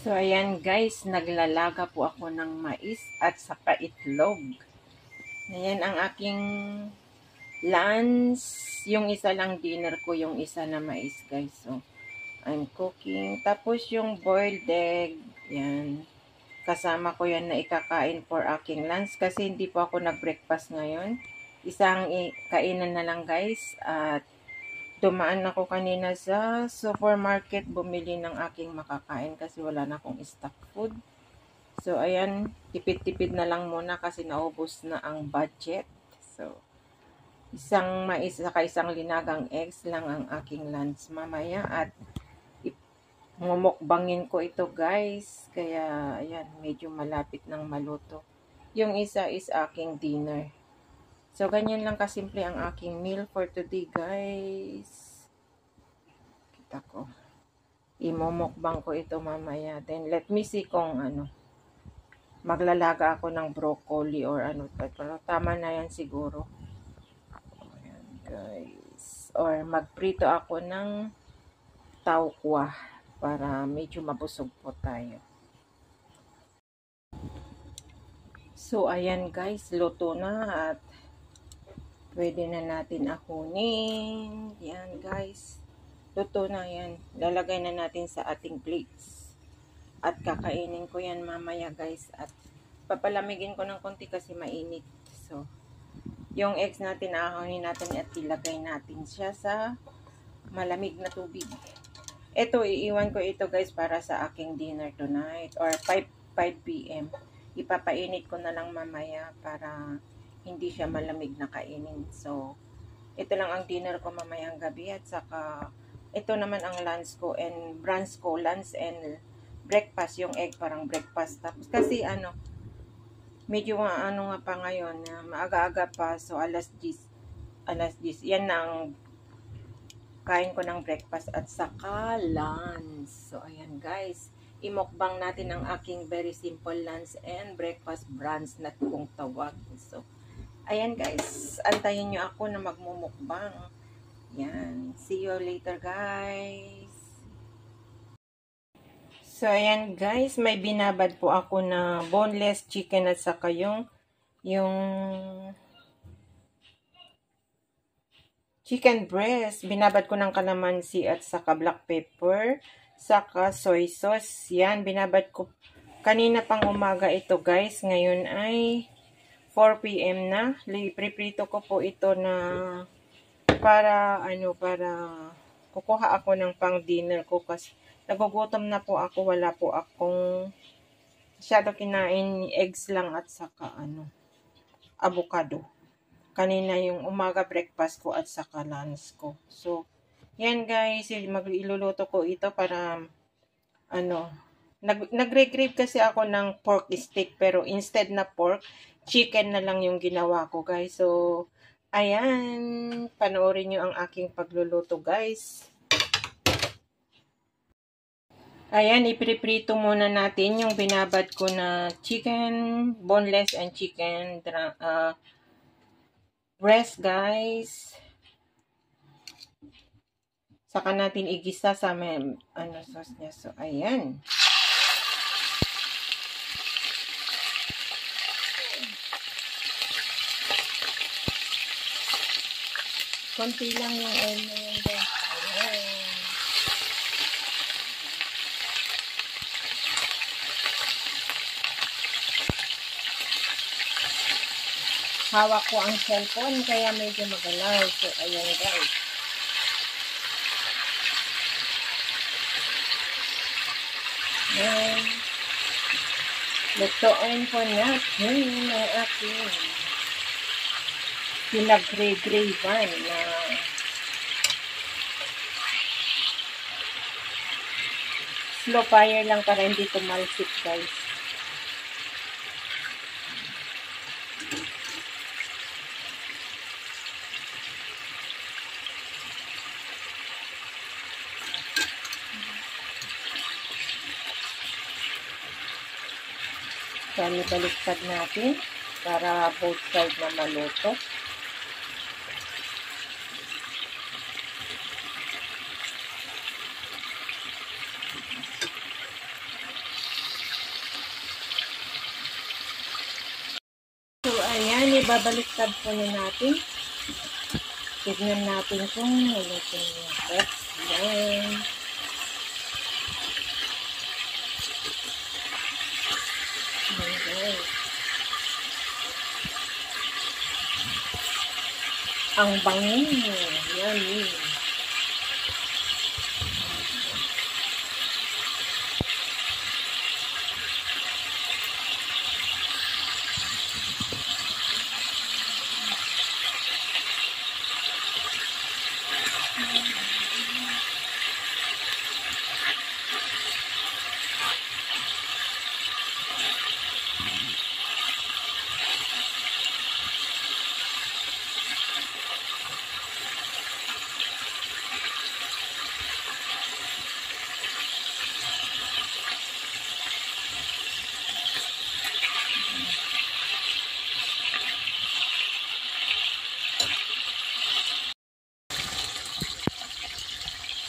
So, ayan guys, naglalaga po ako ng mais at saka itlog. Ayan ang aking lunch. Yung isa lang dinner ko, yung isa na mais guys. So, I'm cooking. Tapos yung boiled egg, yan. Kasama ko yan na ikakain for aking lunch kasi hindi po ako nag-breakfast ngayon. Isang kainan na lang guys. At dumaan ako kanina sa supermarket bumili ng aking makakain kasi wala na akong stock food. So, ayan, tipid-tipid na lang muna kasi naubos na ang budget. So, isang mais saka isang linagang eggs lang ang aking lunch mamaya at mumukbangin ko ito guys. Kaya, ayan, medyo malapit ng maluto. Yung isa is aking dinner. So, ganyan lang kasimple ang aking meal for today guys. Kita ko. Imumukbang ko ito mamaya. Then, let me see kung maglalaga ako ng broccoli or ano. Pero tama na yan siguro. Ayan, guys. Or magprito ako ng taukwah para medyo mabusog po tayo. So, ayan guys. Luto na at pwede na natin akunin. Yan guys. Luto na yan. Lalagay na natin sa ating plates. At kakainin ko yan mamaya guys. At papalamigin ko ng konti kasi mainit. So, yung eggs natin, aahonin natin at ilagay natin siya sa malamig na tubig. Ito, iiwan ko ito guys para sa aking dinner tonight. Or 5 p.m. Ipapainit ko na lang mamaya para hindi siya malamig na kainin. So, ito lang ang dinner ko mamayang gabi. At saka, ito naman ang lunch ko and brunch ko. Lunch and breakfast. Yung egg parang breakfast. Tapos, kasi medyo nga pa ngayon. Maaga-aga pa. So, alas 10. Yan na ang kain ko ng breakfast at saka lunch. So, ayan guys. Imukbang natin ang aking very simple lunch and breakfast brunch na kung tawag. So, ayan guys. Antayin nyo ako na magmumukbang. Yan. See you later guys. So, ayan guys. May binabad po ako na boneless chicken at saka yung chicken breast. Binabad ko ng kalamansi at saka black pepper. Saka soy sauce. Yan. Binabad ko kanina pang umaga ito guys. Ngayon ay 4 p.m. na. Priprito ko po ito na para kukuha ako ng pang dinner ko kasi nagugutom na po ako. Wala po akong masyado kinain, eggs lang at saka avocado. Kanina yung umaga breakfast ko at saka lunch ko. So, yan guys, iluluto ko ito para nagre-crave kasi ako ng pork steak pero instead na pork, chicken na lang yung ginawa ko guys. So, ayan, panoorin nyo ang aking pagluluto guys. Ayan, ipriprito muna natin yung binabad ko na chicken, boneless and chicken breast guys. Saka natin igisa sa sauce niya. So, ayan. Konti lang yung oil na yun guys. Ayan. Hawak ko ang cellphone kaya medyo magalaw. So, ayan guys. Ayan. Lutuin ko natin ang aking pinag-gray-grayban na slow fire lang para hindi tumalsik guys. Kaya baliktad natin para both side na maluto. ayan, ibabaliktad po na natin. Tignan natin kung naluto niya. Ayan. Ayan. Ang bango. Yummy.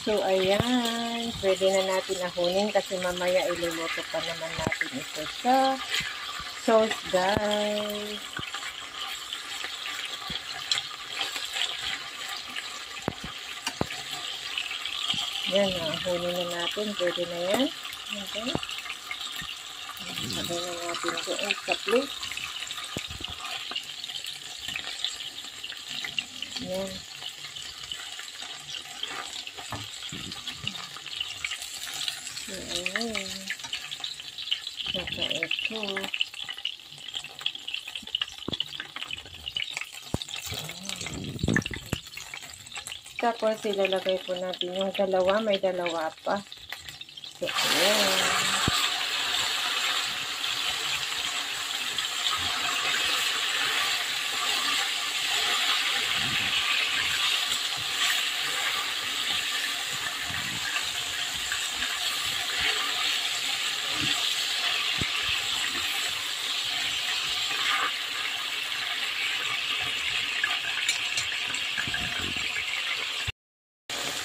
So, ayan. Pwede na natin ahunin kasi mamaya iluluto pa naman natin ito sa sauce, guys. Yan, ahunin na natin. Pwede na yan. Okay. Sabay na natin doon sa plate. Yan. So, ayan. Saka ito. Tapos, ilalagay po natin yung dalawa. May dalawa pa. So, ayan.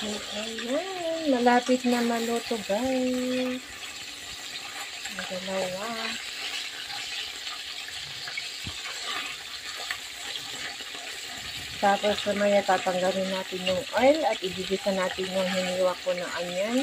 Ayan, malapit na maluto, guys. Ang dalawa. Tapos, mamaya tatanggalin natin yung oil at igigisa natin yung hiniwa ko ng onion.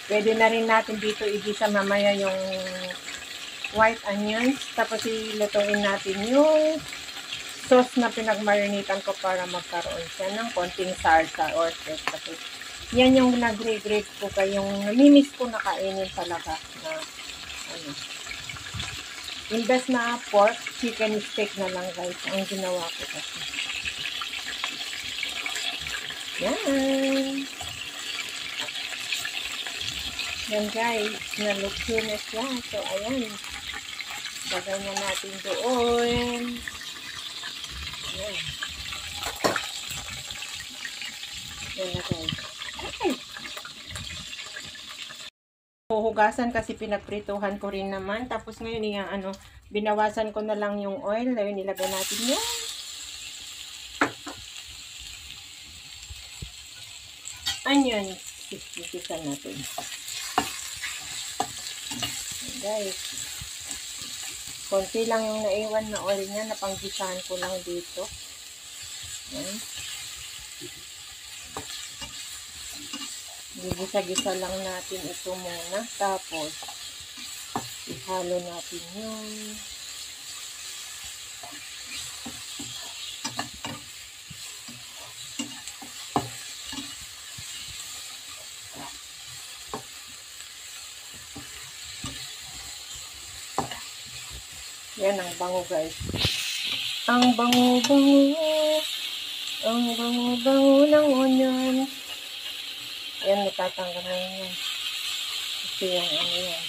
Pwede na rin natin dito igisa mamaya yung white onions. Tapos ilutuin natin yung sauce na pinagmarinitan ko para magkaroon siya ng konting salsa or taste. Tapos yan yung nag-grate ko kayong namimiss ko na kainin talaga na ano. Imbes na pork, chicken steak na lang, guys. Ang ginawa ko kasi. Yan. Yan, guys. Naluto na siya. So, ayan. Lagay na natin doon. Ayan. Yan na, guys. Okay. Huhugasan kasi pinagprituhan ko rin naman. Tapos ngayon, yung binawasan ko na lang yung oil. Ayun, nilagay natin yan. Onion. Sisisan natin. Guys, konti lang yung naiwan na oil niya, napanggisahan ko lang dito. Ayan. Gigisa-gisa lang natin ito muna, tapos ihalo natin yung yan, ang bango, guys. Ang bango-bango. Ang bango-bango ng onion. Ayan, natatanggal na yan. Kasi yung ano yan.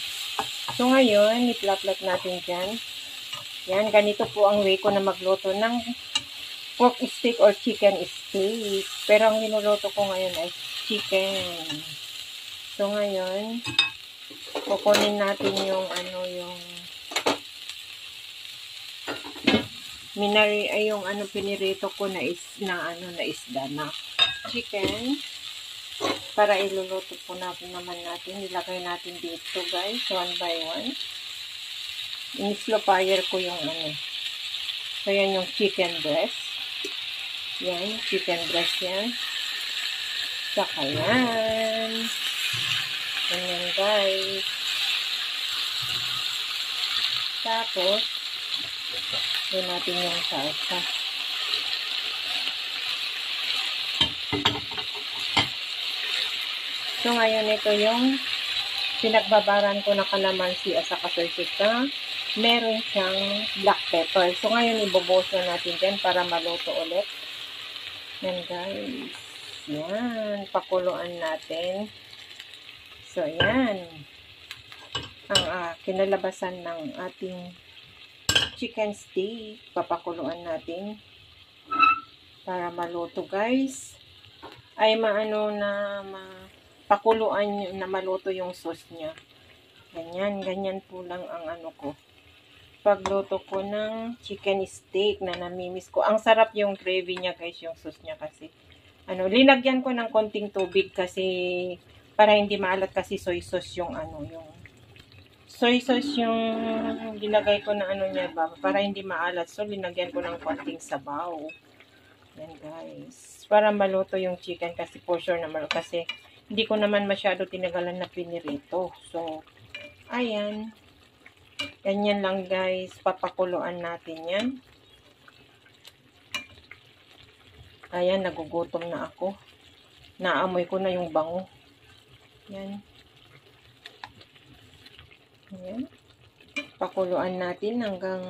So, ngayon, i-plap-plap natin dyan. Yan, ganito po ang way ko na magluto ng pork steak or chicken steak. Pero ang niluluto ko ngayon ay chicken. So, ngayon, kukunin natin yung pinirito ko na isda na chicken. Para iluluto po natin ilagay natin dito, guys, one by one. In-slow fire ko yung So, yan yung chicken breast. Yan, chicken breast yan. Saka yan. Ganyan, guys. Tapos, yun natin yung salsa. So, ngayon ito yung pinagbabaran ko na kalamansi at saka soy sauce na meron siyang black pepper. So, ngayon ibubuhos na natin dyan para maluto ulit. Yan, guys. Yan. Pakuluan natin. So, yan. Ang kinalabasan ng ating chicken steak. Papakuluan natin para maluto, guys. Ay, pakuluan nyo na maluto yung sauce niya. Ganyan po lang ang ko. Pagluto ko ng chicken steak na namimiss ko. Ang sarap yung gravy niya, guys, yung sauce niya kasi. Linagyan ko ng konting tubig kasi para hindi maalat kasi soy sauce yung yung soy sauce yung linagay ko na niya ba, para hindi maalat. So, linagyan ko ng konting sabaw. Yan, guys. Para maluto yung chicken kasi for sure na maluto. Kasi hindi ko naman masyado tinagalan na pinirito. So, ayan. Ganyan lang, guys. Papakuluan natin yan. Ayan, nagugutom na ako. Naamoy ko na yung bango. Yan. Ayan. Pakuluan natin hanggang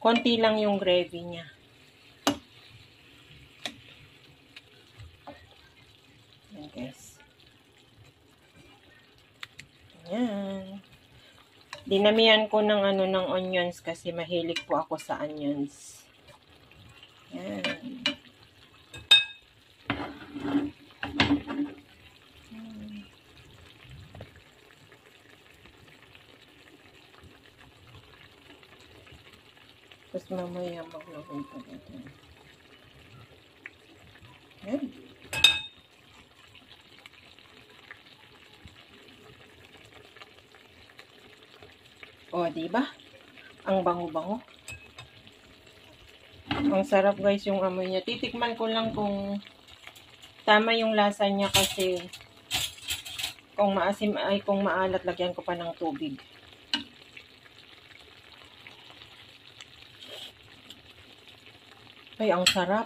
konti lang yung gravy niya. Ayan, guys. Ayan. Dinamihan ko ng ng onions kasi mahilig po ako sa onions. Yan. Tapos mamaya maglagay ko dito. Yan. O, diba? Ang bango-bango. Ang sarap, guys, yung amoy niya. Titikman ko lang kung tama yung lasa niya kasi kung maasim ay kung maalat, lagyan ko pa ng tubig. Ay, ang sarap.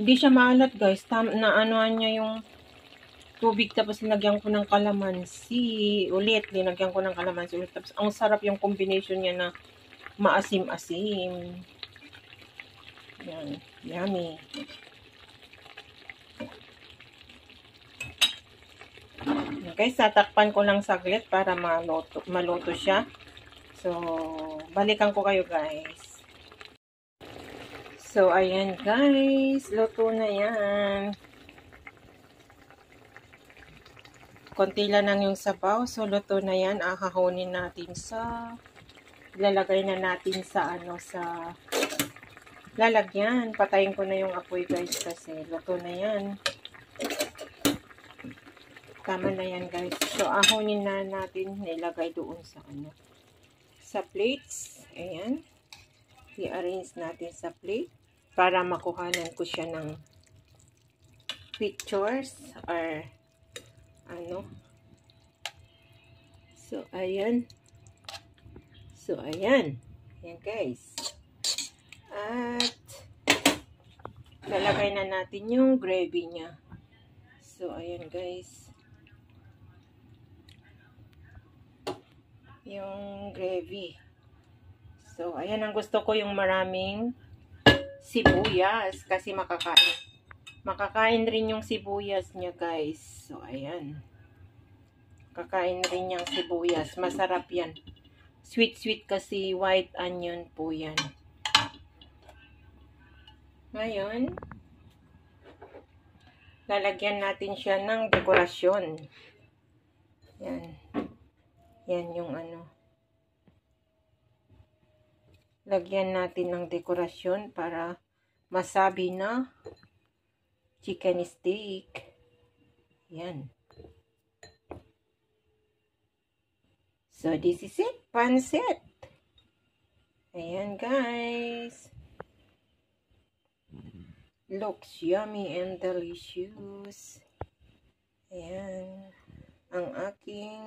Hindi siya maalat, guys. Naanoan niya yung tubig, tapos linagyan ko ng kalamansi ulit. Linagyan ko ng kalamansi ulit. Tapos, ang sarap yung combination niya na maasim-asim. Yan. Yummy. Okay, tatakpan ko lang saglit para maluto siya. So, balikan ko kayo, guys. So, ayan, guys. Luto na yan. Konti lang yung sabaw. So, luto na yan. Ahahonin natin ilalagay na natin sa lalagyan. Patayin ko na yung apoy, guys, kasi luto na yan. Tama na yan, guys. So, ahonin na natin. Nilagay doon sa plates. Ayan. I-arrange natin sa plate para makuhanan ko siya ng pictures or So, ayan. Ayan, guys. At, lalagay na natin yung gravy niya. So, ayan, guys. Yung gravy. So, ayan, ang gusto ko yung maraming sibuyas kasi makakain. Makakain rin yung sibuyas niya, guys. So, ayan. Kakain rin yung sibuyas. Masarap yan. Sweet kasi white onion po yan. Ngayon, lalagyan natin siya ng dekorasyon. Yan. Yan yung ano. Lagyan natin ng dekorasyon para masabi na chicken steak. Yan. So, this is it. Pancit. Ayan, guys. Looks yummy and delicious. Ayan. Ang aking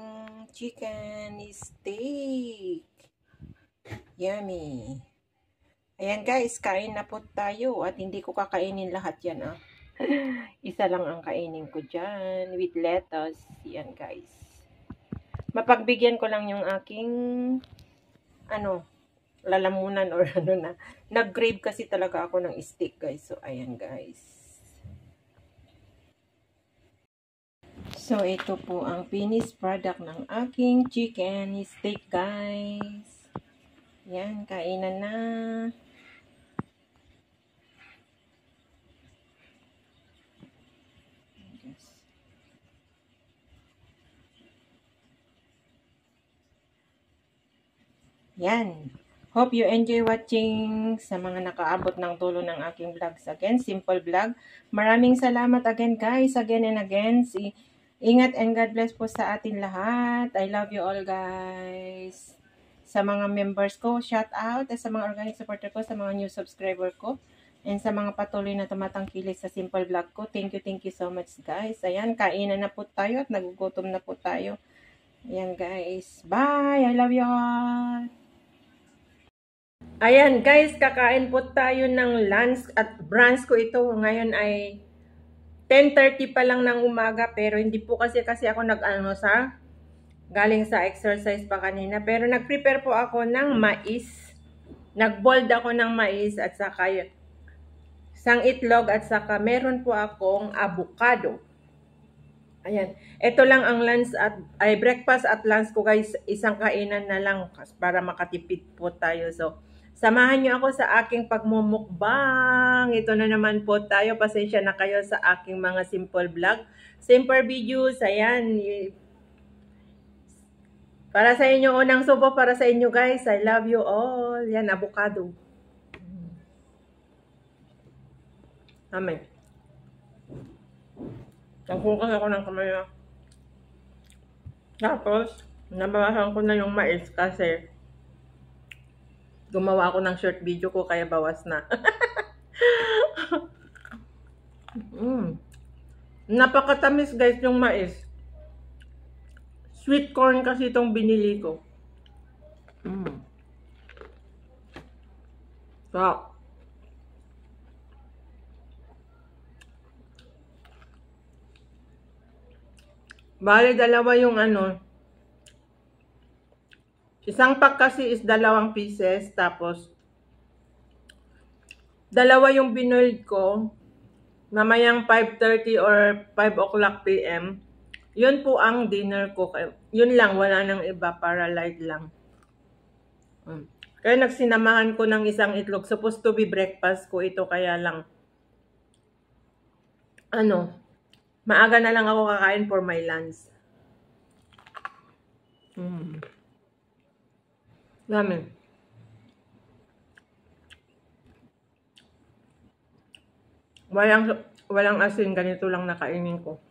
chicken steak. Yummy. Ayan guys, kain na po tayo. At hindi ko kakainin lahat yan ah. Isa lang ang kainin ko dyan. With lettuce. Yan guys. Mapagbigyan ko lang yung aking lalamunan or na. Nag-grave kasi talaga ako ng steak guys. So, ayan guys. So, ito po ang finished product ng aking chicken steak guys. Yan, kainan na. Yan. Hope you enjoy watching sa mga nakaabot ng dulo ng aking vlogs. Again, simple vlog. Maraming salamat again guys. Again and again. Ingat and God bless po sa atin lahat. I love you all guys. Sa mga members ko, shout out. At sa mga organic supporter ko, sa mga new subscriber ko. And sa mga patuloy na tumatangkilik sa simple vlog ko. Thank you so much guys. Ayan, kainan na po tayo at nagugutom na po tayo. Ayan guys. Bye! I love you all! Ayan guys, kakain po tayo ng lunch at brunch ko ito. Ngayon ay 10:30 pa lang ng umaga pero hindi po kasi ako galing sa exercise pa kanina. Pero nag-prepare po ako ng mais. Nag-boiled ako ng mais at saka isang itlog at saka meron po akong avocado. Ayan. Ito lang ang lunch ay breakfast at lunch ko guys. Isang kainan na lang para makatipid po tayo. So, samahan nyo ako sa aking pagmumukbang. Ito na naman po tayo. Pasensya na kayo sa aking mga simple vlog. Simple videos. Ayan. Para sa inyo, unang subo para sa inyo guys. I love you all. Yan, avocado. Amen. Nagpukas ako ng kamay na. Tapos, nabawasan ko na yung mais kasi gumawa ako ng short video ko kaya bawas na. Napakatamis guys yung mais. Sweet corn kasi itong binili ko. So, bale dalawa yung isang pack kasi is 2 pieces, tapos dalawa yung binoiled ko, mamayang 5:30 or 5 o'clock PM. Yun po ang dinner ko. Yun lang, wala nang iba, para light lang. Kaya nagsinamahan ko ng isang itlog. Supposed to be breakfast ko ito, kaya lang maaga na lang ako kakain for my lunch. Dami. Walang asin, ganito lang nakainin ko.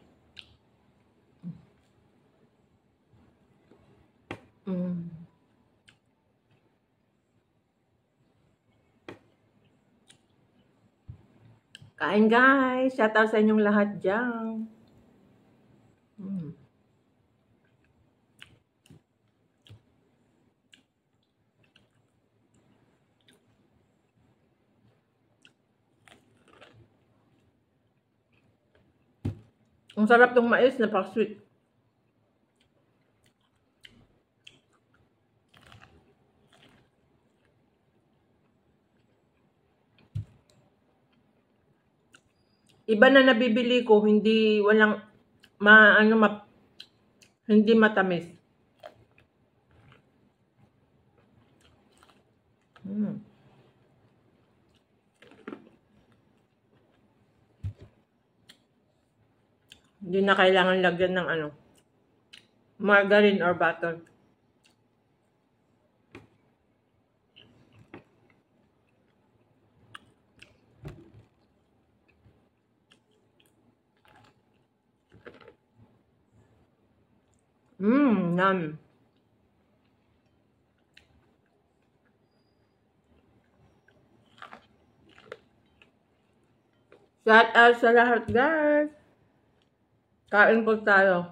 Kain guys, shout out sa inyong lahat dyan. Ang sarap ng mais, napaka-sweet. Iba na nabibili ko, hindi hindi matamis. Hindi na kailangan lagyan ng margarine or butter. Yum. Shout out sa lahat, guys. Kain po tayo.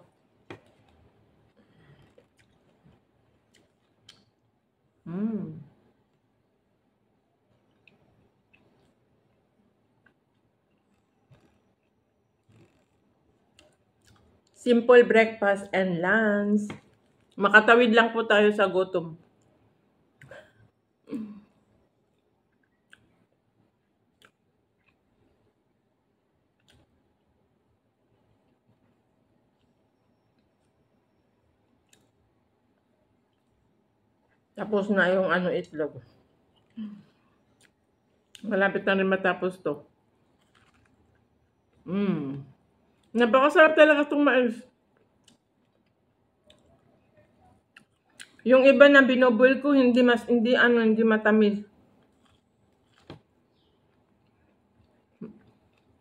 Simple breakfast and lunch. Makatawid lang po tayo sa gutom. Tapos na yung itlog. Malapit na rin matapos to. Napakasarap talaga itong mais. Yung iba na binoboil ko, hindi matamis.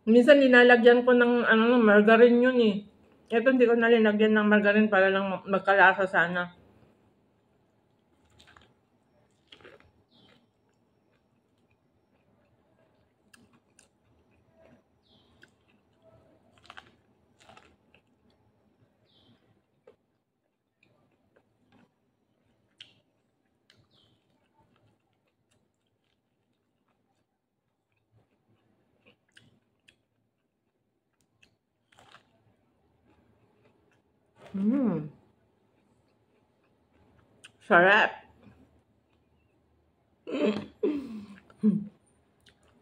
Minsan nilalagyan ko ng margarine yun eh. Ito hindi ko nalinagyan ng margarine para lang magkalasa sana. Sarap.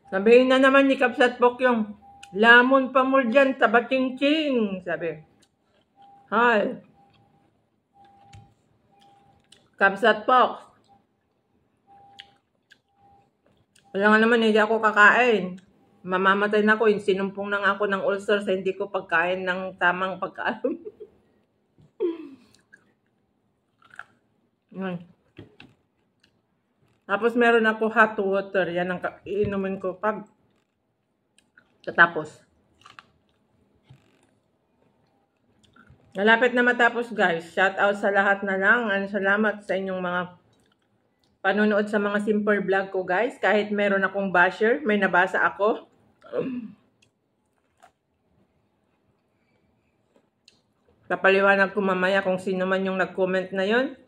Sabihin na naman ni Kapsat Pokyong, lamon pa mo dyan, tabating-ting, sabi. Hi. Kapsat Pok. Wala nga naman, hindi ako kakain. Mamamatay na ako, sinumpong na nga ako ng ulcer sa hindi ko pagkain ng tamang pagkain. Tapos meron ako hot water. Yan ang iinumin ko pag tatapos. Malapit na matapos, guys. Shout out sa lahat na lang. Salamat sa inyong mga panonood sa mga simple vlog ko, guys. Kahit meron akong basher, may nabasa ako. Papaliwanag ko mamaya kung sino man yung nag-comment na yon.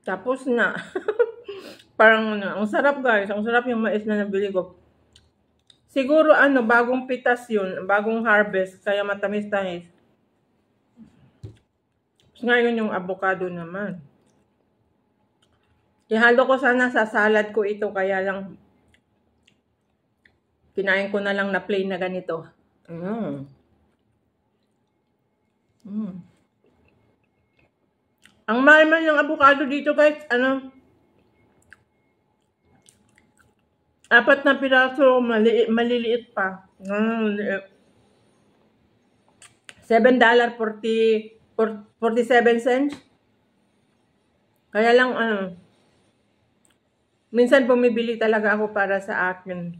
Tapos na. Parang ang sarap, guys. Ang sarap yung mais na nabili ko. Siguro bagong pitas yun, bagong harvest, kaya matamis-tamis. Ngayon yung avocado naman. Ihalo ko sana sa salad ko ito, kaya lang kinain ko na lang na plain na ganito. Ang mahal man yung avocado dito, guys, 4 na piraso, maliliit pa. $7.47. Kaya lang, minsan bumibili talaga ako para sa akin.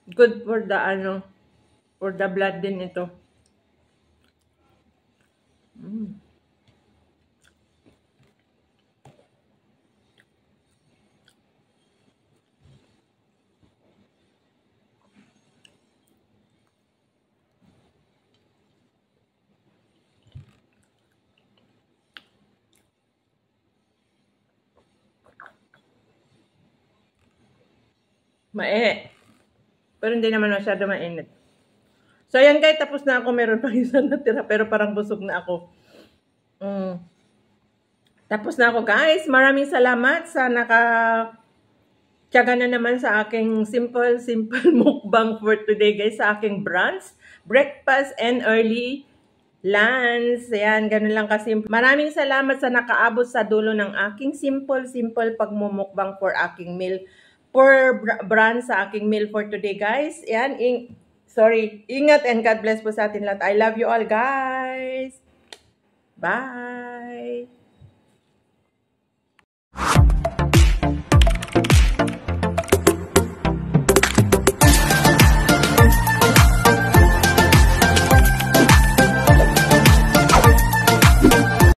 Good for the, for the blood din ito. Mainit. Pero hindi naman masyado mainit. So, ayan guys, tapos na ako. Meron pang isang natira, pero parang busog na ako. Tapos na ako guys. Maraming salamat sa tiyaga na naman sa aking simple mukbang for today guys. Sa aking brunch, breakfast and early lunch. Ayan, ganun lang kasimple. Maraming salamat sa nakaabot sa dulo ng aking simple pagmumukbang for aking meal. For brunch sa aking meal for today guys. Ayan, ingat and God bless po sa atin lahat. I love you all guys. Bye!